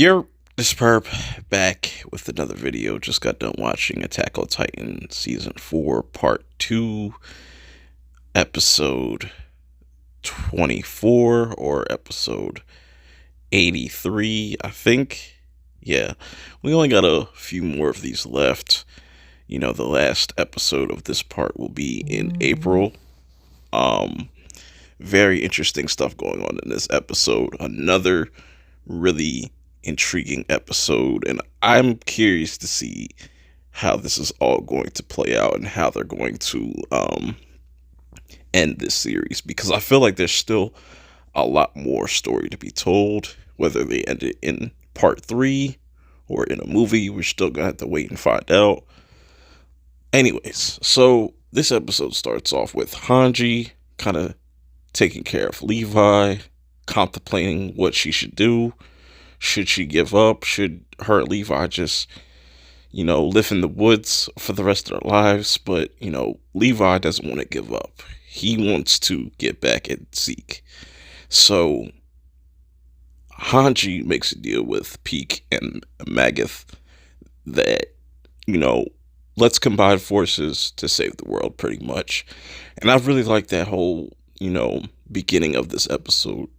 You're this perp back with another video. Just got done watching Attack on Titan Season 4, Part 2, Episode 24, or Episode 83, I think. Yeah, we only got a few more of these left. The last episode of this part will be in April. Um, Very interesting stuff going on in this episode. Another really intriguing episode, and I'm curious to see how this is all going to play out and how they're going to end this series, because I feel like there's still a lot more story to be told. Whether they end it in part 3 or in a movie, we're still gonna have to wait and find out. Anyways, so this episode starts off with Hanji kind of taking care of Levi, contemplating what she should do. Should she give up? Should her and Levi just, live in the woods for the rest of their lives? But, Levi doesn't want to give up. He wants to get back at Zeke. So, Hanji makes a deal with Pieck and Magath that, you know, let's combine forces to save the world, pretty much. And I really like that whole, beginning of this episode,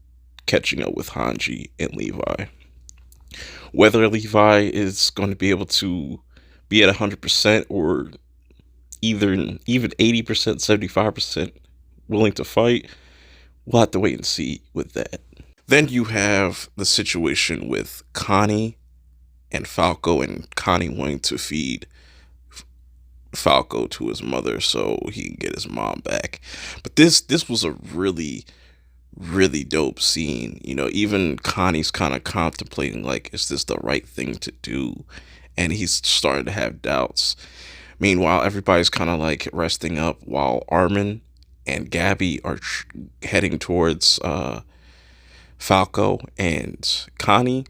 catching up with Hanji and Levi. Whether Levi is going to be able to be at 100% or even 80%, 75% willing to fight, we'll have to wait and see with that. Then you have the situation with Connie and Falco, and Connie wanting to feed Falco to his mother so he can get his mom back. But this was a really dope scene. Even Connie's kind of contemplating, like, is this the right thing to do? And he's starting to have doubts. Meanwhile, everybody's kind of like resting up while Armin and Gabby are heading towards Falco and Connie.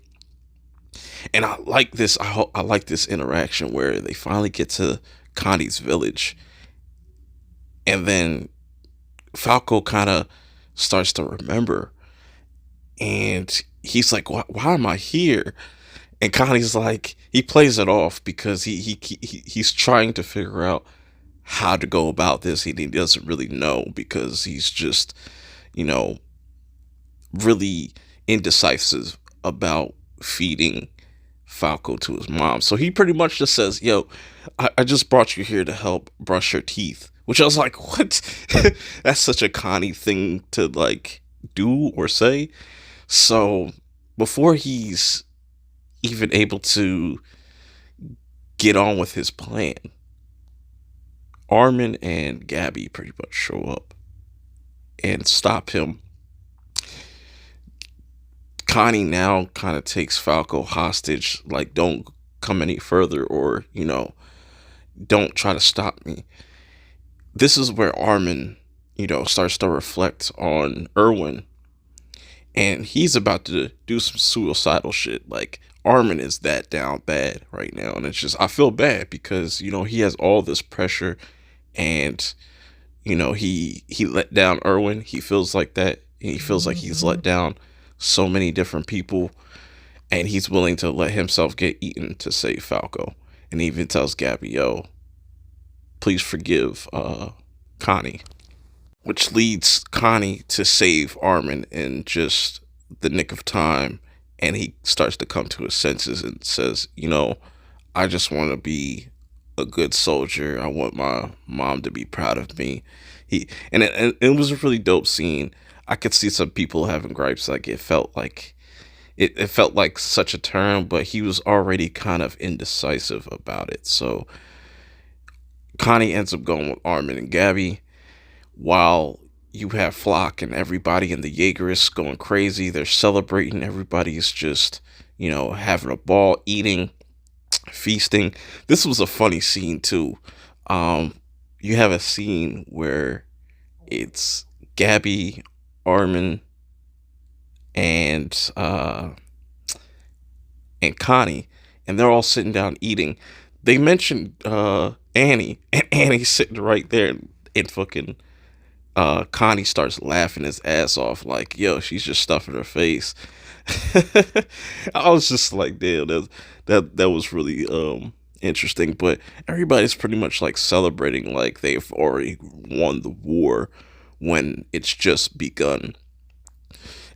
And I like this. I like this interaction where they finally get to Connie's village, and then Falco kind of starts to remember, and he's like, why am I here? And Connie's like, he plays it off because he's trying to figure out how to go about this. He doesn't really know, because he's just, really indecisive about feeding Falco to his mom. So he pretty much just says, yo, I just brought you here to help brush your teeth. Which I was like, what? That's such a Connie thing to, like, do or say. So before he's even able to get on with his plan, Armin and Gabby pretty much show up and stop him. Connie now kind of takes Falco hostage, like, don't come any further, or, don't try to stop me. This is where Armin, starts to reflect on Erwin, and he's about to do some suicidal shit. Like, Armin is that down bad right now, and it's just, I feel bad because, he has all this pressure, and, he let down Erwin. He feels like that. He feels like he's let down so many different people, and he's willing to let himself get eaten to save Falco. And he even tells Gabby, yo, please forgive Connie. Which leads Connie to save Armin in just the nick of time, and he starts to come to his senses and says, I just want to be a good soldier. I want my mom to be proud of me. It was a really dope scene. I could see some people having gripes, like it felt like such a turn, but he was already kind of indecisive about it. So Connie ends up going with Armin and Gabby, while you have Flock and everybody in the Jaegerists going crazy. They're celebrating. Everybody's just, having a ball, eating, feasting. This was a funny scene too. You have a scene where it's Gabby, Armin, and Connie, and they're all sitting down eating. They mentioned Annie, and Annie's sitting right there, and fucking Connie starts laughing his ass off, like, yo, she's just stuffing her face. I was just like, damn, that was really interesting. But everybody's pretty much like celebrating like they've already won the war when it's just begun.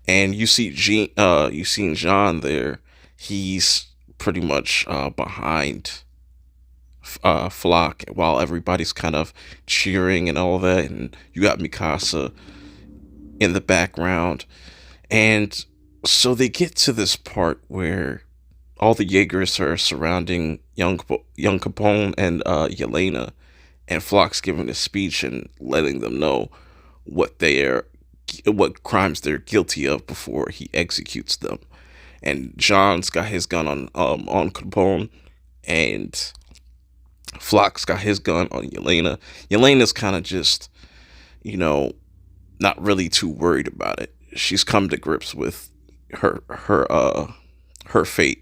And you seen John there. He's pretty much behind Flock while everybody's kind of cheering and all that. And you got Mikasa in the background. And so they get to this part where all the Jaegers are surrounding young Capone and Yelena, and Flock's giving a speech and letting them know what they are, what crimes they're guilty of before he executes them. And John's got his gun on Capone, and Flock's got his gun on Yelena. Yelena's kind of just, you know, not really too worried about it. She's come to grips with her fate.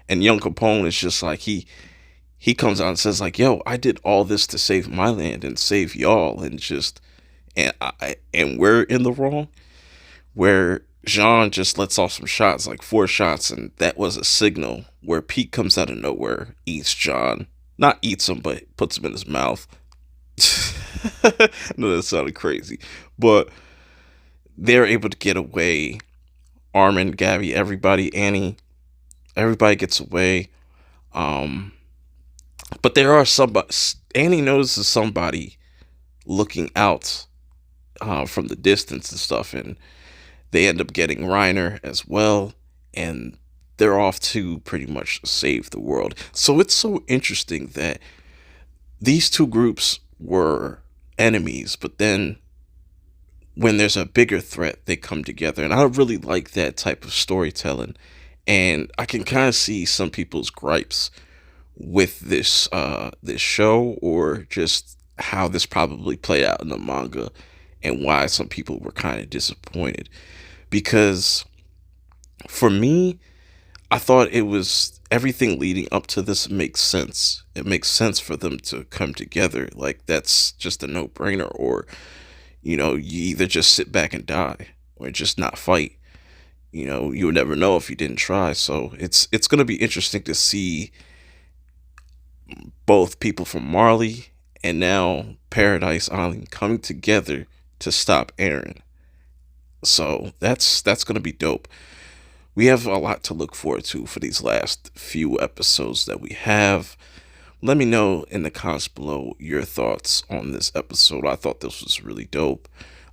And young Capone is just like he comes out and says like, "Yo, I did all this to save my land and save y'all," and just and we're in the wrong. Where Jean just lets off some shots, like 4 shots, and that was a signal. Where Pete comes out of nowhere, eats John, not eats him, but puts him in his mouth. No, that sounded crazy, but they're able to get away. Armin, Gabby, everybody, Annie, everybody gets away. Um, but there are somebody. Annie notices somebody looking out from the distance and stuff, and they end up getting Reiner as well, and they're off to pretty much save the world. So it's so interesting that these two groups were enemies, but then when there's a bigger threat, they come together. And I really like that type of storytelling. And I can kind of see some people's gripes with this show, or just how this probably played out in the manga, and why some people were kind of disappointed. Because for me, I thought it was everything leading up to this makes sense. It makes sense for them to come together. Like, that's just a no brainer. Or, you either just sit back and die, or just not fight. You would never know if you didn't try. So it's gonna be interesting to see both people from Marley and now Paradise Island coming together to stop Eren. So that's gonna be dope. We have a lot to look forward to for these last few episodes that we have. Let me know in the comments below your thoughts on this episode. I thought this was really dope.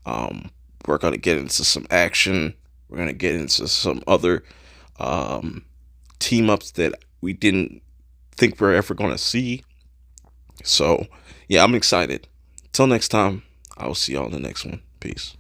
We're going to get into some action. We're going to get into some other team ups that we didn't think we're ever going to see. So, yeah, I'm excited. Till next time, I will see y'all in the next one. Peace.